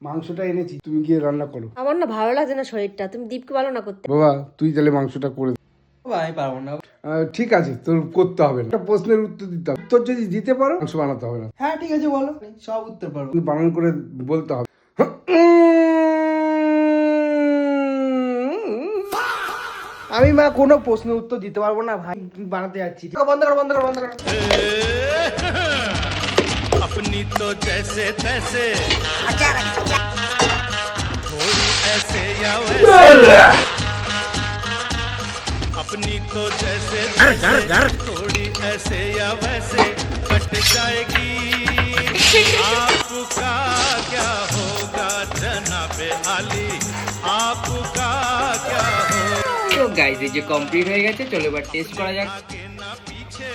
মাংসটা এনেছি, তুমি গিয়ে রান্না করো। আমার না ভালো লাগে না শরীরটা, তুমি দীপকে বলো না করতে। বাবা তুই তাহলে মাংসটা করে দে। আমি পারবো না। ঠিক আছে, তোর করতে হবে না, একটা প্রশ্নের উত্তর দিতে হবে। উত্তর যদি দিতে পারো মাংস বানাতে হবে না। হ্যাঁ ঠিক আছে, বলো, সব উত্তর পারবো। কিন্তু বানান করে বলতে হবে। আমি মা কোনো প্রশ্নের উত্তর দিতে পারবো না ভাই, বানাতে যাচ্ছি। বন্ধ কর বন্ধ কর বন্ধ কর। अपनी तो जैसे तैसे थोड़ी ऐसे या वैसे अपनी तो जैसे तैसे थोड़ी ऐसे या वैसे कट जाएगी आपका क्या होगा जनाबे आली आपका क्या होगा। তো গাইস এই যে কমপ্লিট হয়ে গেছে, চলো এবার টেস্ট করা যাক। आगे ना पीछे